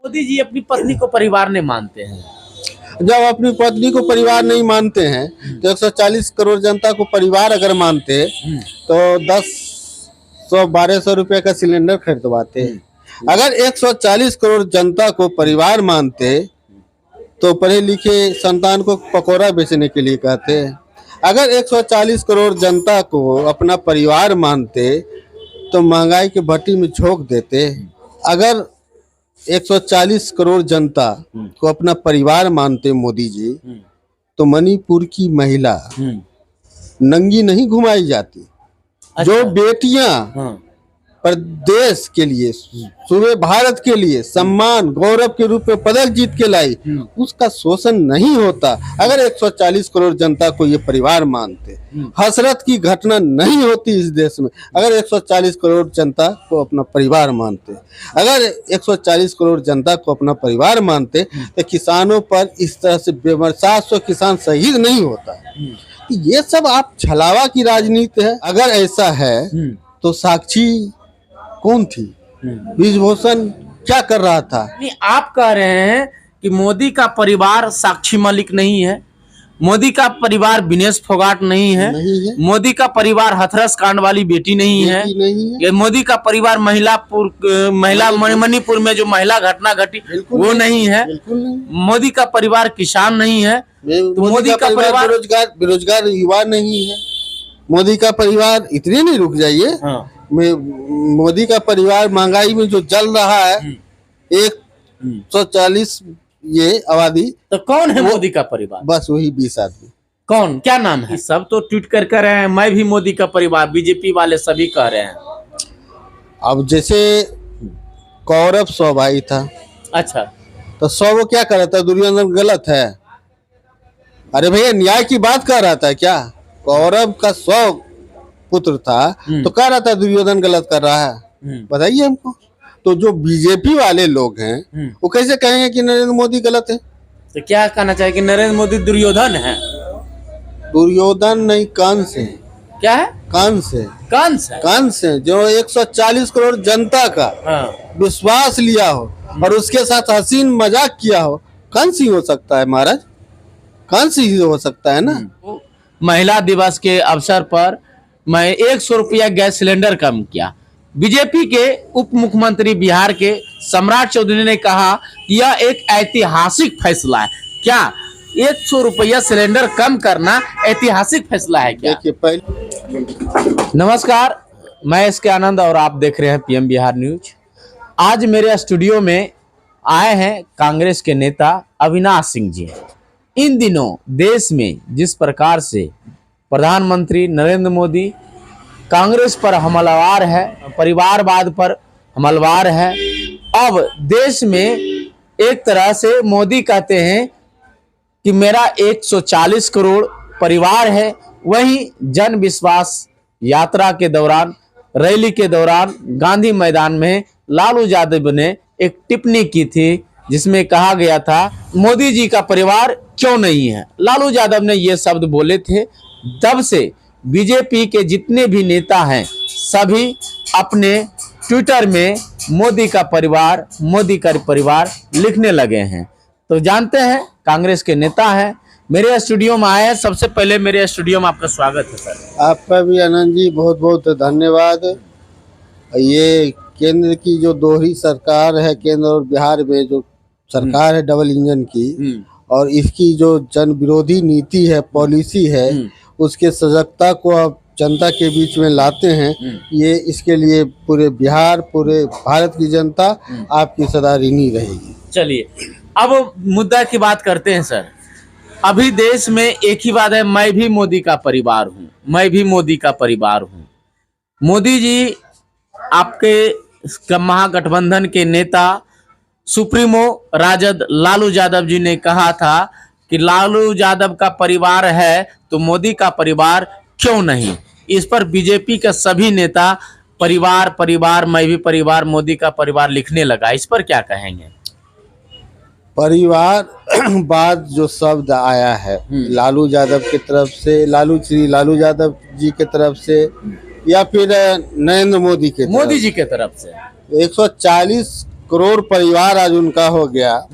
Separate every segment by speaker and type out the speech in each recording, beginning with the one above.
Speaker 1: मोदी जी अपनी पत्नी को परिवार नहीं मानते हैं।
Speaker 2: जब अपनी पत्नी को परिवार नहीं मानते हैं तो 140 करोड़ जनता को परिवार अगर मानते तो 10-1200 रुपए का सिलेंडर खरीदवाते। अगर 140 करोड़ जनता को परिवार मानते तो पढ़े लिखे संतान को पकौड़ा बेचने के लिए कहते। अगर 140 करोड़ जनता को अपना परिवार मानते तो महंगाई के भट्टी में झोंक देते। अगर 140 करोड़ जनता को अपना परिवार मानते मोदी जी तो मणिपुर की महिला नंगी नहीं घुमाई जाती।
Speaker 1: अच्छा।
Speaker 2: जो बेटियां प्रदेश के लिए सूबे भारत के लिए सम्मान गौरव के रूप में पदक जीत के लाई उसका शोषण नहीं होता। अगर 140 करोड़ जनता को ये परिवार मानते हसरत की घटना नहीं होती इस देश में। अगर 140 करोड़ जनता को अपना परिवार मानते, अगर 140 करोड़ जनता को अपना परिवार मानते तो किसानों पर इस तरह से 700 किसान शहीद नहीं होता। ये सब आप छलावा की राजनीति है। अगर ऐसा है तो साक्षी कौन थी? ब्रिजभूषण क्या कर रहा था?
Speaker 1: नहीं, आप कह रहे हैं कि मोदी का परिवार साक्षी मलिक नहीं है, मोदी का परिवार विनेश फोगाट नहीं है, मोदी का परिवार हथरस कांड वाली बेटी नहीं है, ये मोदी का परिवार मणिपुर में जो महिला घटना घटी वो नहीं है, मोदी का परिवार किसान नहीं है, तो मोदी का परिवार
Speaker 2: बेरोजगार युवा नहीं है। मोदी का परिवार इतने नहीं रुक जाइए। मोदी का परिवार महंगाई में जो जल रहा है 140 ये आबादी,
Speaker 1: तो कौन है मोदी का परिवार?
Speaker 2: बस वही 20 आदमी।
Speaker 1: कौन, क्या नाम है? सब तो ट्वीट कर रहे हैं मैं भी मोदी का परिवार, बीजेपी वाले सभी कह रहे हैं।
Speaker 2: अब जैसे कौरव 100 भाई था। अच्छा, तो 100 वो क्या कर रहा था? दुर्योधन गलत है? अरे भैया न्याय की बात कर रहा था क्या? कौरव का 100 पुत्र था तो कह रहा था दुर्योधन गलत कर रहा है? बताइए हमको। तो जो बीजेपी वाले लोग हैं वो कैसे कहेंगे कि नरेंद्र मोदी गलत है?
Speaker 1: तो क्या कहना चाहिए कि नरेंद्र मोदी दुर्योधन है?
Speaker 2: दुर्योधन नहीं, कंस है।
Speaker 1: क्या है?
Speaker 2: कंस है।
Speaker 1: कंस है?
Speaker 2: कंस है जो 140 करोड़ जनता का विश्वास लिया हो और उसके साथ हसीन मजाक किया हो। कंस ही हो सकता है महाराज, कंस ही हो सकता है ना।
Speaker 1: महिला दिवस के अवसर पर मैं 100 रुपया गैस सिलेंडर कम किया। बीजेपी के उप मुख्यमंत्री बिहार के सम्राट चौधरी ने कहा कि यह एक ऐतिहासिक फैसला है। क्या 100 रुपया सिलेंडर कम करना ऐतिहासिक फैसला है क्या? नमस्कार, मैं इसके आनंद और आप देख रहे हैं पीएम बिहार न्यूज। आज मेरे स्टूडियो में आए हैं कांग्रेस के नेता अविनाश सिंह जी। इन दिनों देश में जिस प्रकार से प्रधानमंत्री नरेंद्र मोदी कांग्रेस पर हमलावर है, परिवारवाद पर हमलावर है, अब देश में एक तरह से मोदी कहते हैं कि मेरा 140 करोड़ परिवार है। वहीं जन विश्वास यात्रा के दौरान, रैली के दौरान गांधी मैदान में लालू यादव ने एक टिप्पणी की थी जिसमें कहा गया था मोदी जी का परिवार क्यों नहीं है। लालू यादव ने ये शब्द बोले थे। तब से बीजेपी के जितने भी नेता हैं सभी अपने ट्विटर में मोदी का परिवार लिखने लगे हैं। तो जानते हैं कांग्रेस के नेता हैं, मेरे स्टूडियो में आए हैं। सबसे पहले मेरे स्टूडियो में आपका स्वागत है सर।
Speaker 2: आपका भी आनंद जी, बहुत बहुत धन्यवाद। ये केंद्र की जो दोहरी सरकार है, केंद्र और बिहार में जो सरकार है डबल इंजन की, और इसकी जो जन विरोधी नीति है, पॉलिसी है, उसके सजगता को आप जनता के बीच में लाते हैं। ये इसके लिए पूरे बिहार, पूरे भारत की जनता आपकी सदा ऋणी रहेगी।
Speaker 1: चलिए अब मुद्दा की बात करते हैं सर। अभी देश में एक ही बात है, मैं भी मोदी का परिवार हूँ, मैं भी मोदी का परिवार हूँ। मोदी जी आपके महागठबंधन के नेता सुप्रीमो राजद लालू यादव जी ने कहा था कि लालू यादव का परिवार है तो मोदी का परिवार क्यों नहीं। इस पर बीजेपी के सभी नेता परिवार मैं भी परिवार, मोदी का परिवार लिखने लगा। इस पर क्या कहेंगे?
Speaker 2: परिवार बाद जो शब्द आया है लालू यादव की तरफ से, लालू यादव जी की तरफ से या फिर नरेंद्र मोदी जी की तरफ से, 140 करोड़ परिवार आज उनका हो गया,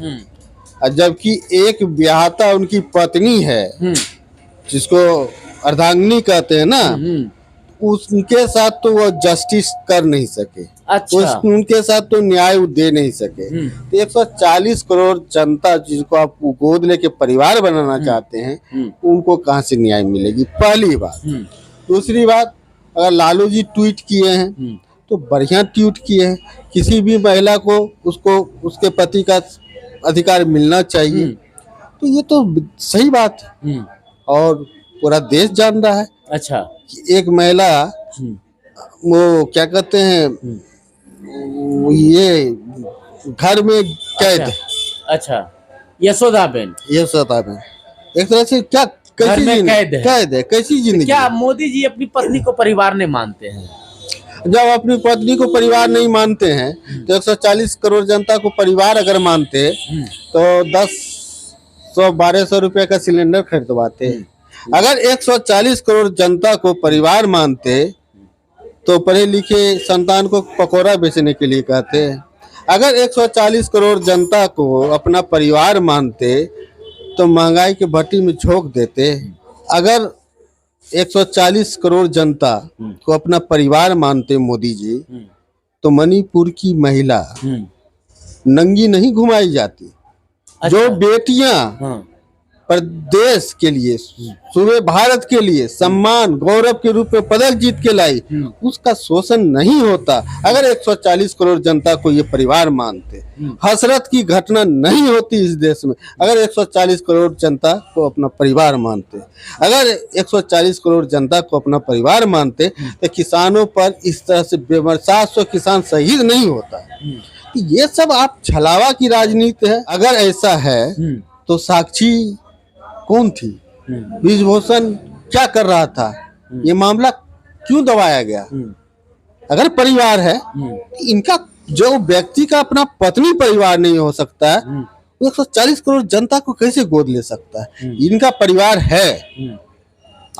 Speaker 2: और जबकि एक ब्याहता उनकी पत्नी है जिसको अर्धांगिनी कहते हैं ना, उनके साथ तो वो जस्टिस कर नहीं सके।
Speaker 1: अच्छा।
Speaker 2: उनके साथ तो न्याय दे नहीं सके। तो 140 करोड़ जनता जिसको आप गोद लेके परिवार बनाना चाहते हैं, उनको कहाँ से न्याय मिलेगी, पहली बात। दूसरी बात, अगर लालू जी ट्वीट किए हैं तो बढ़िया ट्वीट किए हैं। किसी भी महिला को उसको उसके पति का अधिकार मिलना चाहिए, तो ये तो सही बात है और पूरा देश जान रहा है।
Speaker 1: अच्छा।
Speaker 2: कि एक महिला वो क्या कहते हैं, ये घर में कैद।
Speaker 1: अच्छा, यशोदाबेन।
Speaker 2: ये सता में एक तरह से क्या कैसी कैद है, कैसी जिंदगी।
Speaker 1: क्या मोदी जी अपनी पत्नी को परिवार नहीं मानते हैं?
Speaker 2: जब अपनी पत्नी को परिवार नहीं मानते हैं तो 140 करोड़ जनता को परिवार अगर मानते तो 10-1200 रुपए का सिलेंडर खरीदवाते हैं। अगर 140 करोड़ जनता को परिवार मानते तो पढ़े लिखे संतान को पकौड़ा बेचने के लिए कहते हैं। अगर 140 करोड़ जनता को अपना परिवार मानते तो महंगाई के भट्टी में झोंक देते। अगर 140 करोड़ जनता को अपना परिवार मानते मोदी जी, तो मणिपुर की महिला नंगी नहीं घुमाई जाती।
Speaker 1: अच्छा।
Speaker 2: जो बेटियां प्रदेश के लिए, सूबे भारत के लिए सम्मान गौरव के रूप में पदक जीत के लाई, उसका शोषण नहीं होता। अगर 140 करोड़ जनता को ये परिवार मानते, हसरत की घटना नहीं होती इस देश में। अगर 140 करोड़ जनता को अपना परिवार मानते, अगर 140 करोड़ जनता को अपना परिवार मानते तो किसानों पर इस तरह से 700 किसान शहीद नहीं होता। ये सब आप छलावा की राजनीति है। अगर ऐसा है तो साक्षी कौन थी, ब्रिजभूषण क्या कर रहा था, ये मामला क्यों दबाया गया? अगर परिवार है, इनका जो व्यक्ति का अपना पत्नी परिवार नहीं हो सकता है, वो 140 करोड़ जनता को कैसे गोद ले सकता है? इनका परिवार है,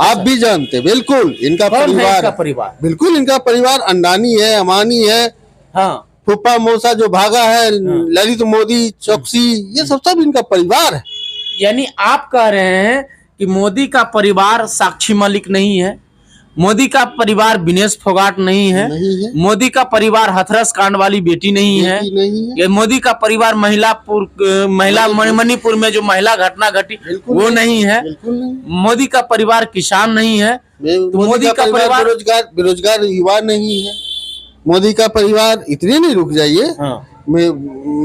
Speaker 2: आप भी जानते, बिल्कुल इनका परिवार, बिल्कुल इनका परिवार अंडानी है, अमानी है,
Speaker 1: हाँ,
Speaker 2: फूफा मौसा जो भागा है, ललित मोदी, चौकसी, ये सब इनका परिवार है।
Speaker 1: यानी आप कह रहे हैं कि मोदी का परिवार साक्षी मलिक नहीं है, मोदी का परिवार विनेश फोगाट नहीं है, मोदी का परिवार हथरस कांड वाली बेटी नहीं है, ये मोदी का परिवार मणिपुर में जो महिला घटना घटी वो नहीं है, मोदी का परिवार किसान नहीं है, तो मोदी का परिवार
Speaker 2: बेरोजगार युवा नहीं है, मोदी का परिवार इतने नहीं रुक जाइए,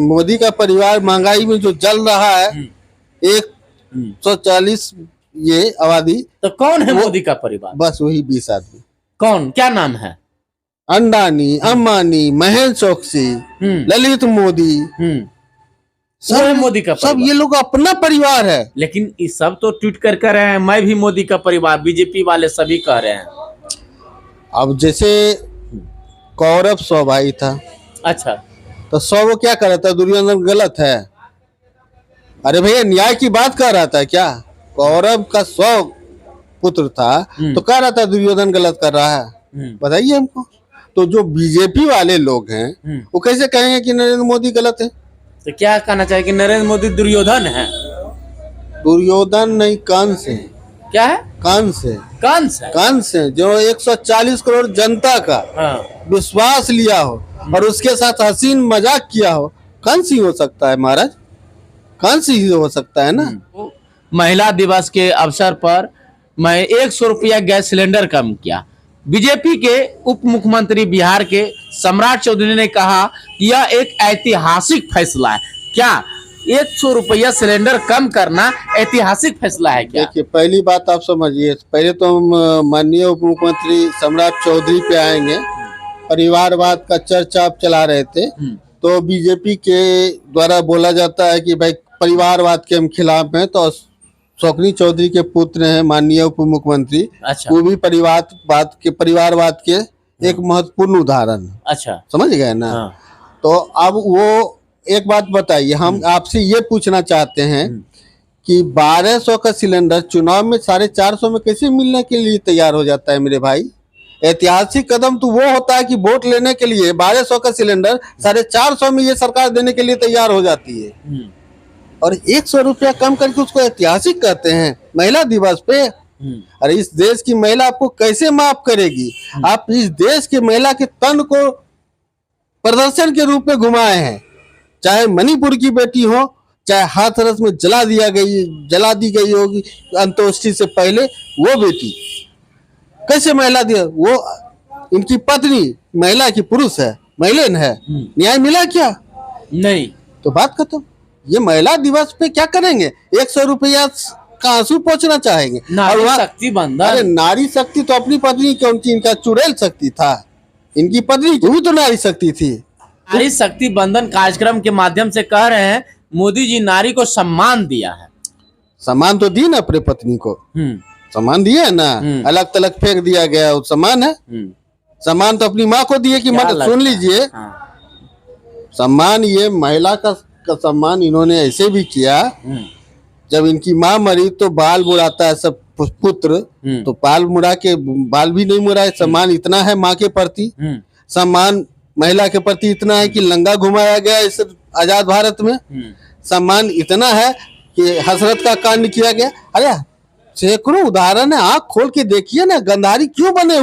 Speaker 2: मोदी का परिवार महंगाई में जो जल रहा है 140 ये आबादी,
Speaker 1: तो कौन है मोदी का परिवार?
Speaker 2: बस वही 20 आदमी।
Speaker 1: कौन, क्या नाम है?
Speaker 2: अंडानी, अंबानी, महेश चौकसी, ललित मोदी,
Speaker 1: सब मोदी का
Speaker 2: सब ये लोग अपना परिवार है।
Speaker 1: लेकिन इस सब तो ट्वीट कर रहे हैं मैं भी मोदी का परिवार, बीजेपी वाले सभी कह रहे हैं।
Speaker 2: अब जैसे कौरव 100 भाई था, अच्छा, तो 100 वो क्या कर रहा था, दुर्योधन गलत है? अरे भैया न्याय की बात कर रहा था क्या? कौरव का 100 पुत्र था तो कह रहा था दुर्योधन गलत कर रहा है? बताइए हमको। तो जो बीजेपी वाले लोग हैं वो कैसे कहेंगे कि नरेंद्र मोदी गलत है?
Speaker 1: तो क्या कहना चाहिए कि नरेंद्र मोदी दुर्योधन है?
Speaker 2: दुर्योधन नहीं, कंस है।
Speaker 1: क्या है?
Speaker 2: कंस है।
Speaker 1: कंस है?
Speaker 2: कंस है जो 140 करोड़ जनता का विश्वास लिया हो और उसके साथ हसीन मजाक किया हो, कंस ही हो सकता है महाराज, कंस ही हो सकता है ना।
Speaker 1: महिला दिवस के अवसर पर मैं 100 रुपया गैस सिलेंडर कम किया। बीजेपी के उप मुख्यमंत्री बिहार के सम्राट चौधरी ने कहा कि यह एक ऐतिहासिक फैसला है। क्या 100 रुपया सिलेंडर कम करना ऐतिहासिक फैसला है क्या?
Speaker 2: देखिए पहली बात आप समझिए, पहले तो हम माननीय उप मुख्यमंत्री सम्राट चौधरी पे आएंगे। परिवारवाद का चर्चा आप चला रहे थे, तो बीजेपी के द्वारा बोला जाता है कि भाई परिवारवाद के हम खिलाफ हैं, तो शौकनी चौधरी के पुत्र हैं माननीय उप मुख्यमंत्री, अच्छा, वो भी परिवारवाद के एक महत्वपूर्ण उदाहरण। अच्छा, समझ गए ना। तो अब वो एक बात बताइए, हम आपसे ये पूछना चाहते हैं कि 1200 का सिलेंडर चुनाव में 450 में कैसे मिलने के लिए तैयार हो जाता है मेरे भाई? ऐतिहासिक कदम तो वो होता है कि वोट लेने के लिए 1200 का सिलेंडर 450 में ये सरकार देने के लिए तैयार हो जाती है, और 100 रुपया कम करके उसको ऐतिहासिक कहते हैं महिला दिवस पे। अरे इस देश की महिला आपको कैसे माफ करेगी? आप इस देश की महिला के तन को प्रदर्शन के रूप में घुमाए हैं, चाहे मणिपुर की बेटी हो, चाहे हाथरस में जला दी गई होगी अंत्येष्टि से पहले वो बेटी, कैसे महिला दिया? वो इनकी पत्नी महिला की पुरुष है, महिला है, न्याय मिला क्या?
Speaker 1: नहीं।
Speaker 2: तो बात खत्म। ये महिला दिवस पे क्या करेंगे? 100 रुपया का आंसू पहुंचना चाहेंगे।
Speaker 1: नारी शक्ति बंधन।
Speaker 2: अरे नारी शक्ति तो अपनी पत्नी की, उनकी इनका चुड़ैल शक्ति था, इनकी पत्नी की भी तो नारी शक्ति थी।
Speaker 1: नारी शक्ति बंधन कार्यक्रम के माध्यम से कह रहे हैं मोदी जी नारी को सम्मान दिया है।
Speaker 2: सम्मान तो दी ना अपने पत्नी को, सम्मान दिया है ना, अलग तलग फेंक दिया गया वो सम्मान है। सम्मान तो अपनी माँ को दिए कि मत सुन लीजिए। सम्मान ये महिला का सम्मान इन्होंने ऐसे भी किया, जब इनकी माँ मरी तो बाल मुड़ाता है सब पुत्र, तो बाल मुड़ा के बाल भी नहीं मुड़ाए। सम्मान इतना है माँ के प्रति, सम्मान महिला के प्रति इतना है कि लंगा घुमाया गया इस आजाद भारत में। सम्मान इतना है कि हसरत का कांड किया गया। अरे सैकड़ों उदाहरण है, आंख खोल के देखिए ना, गंधारी क्यों बने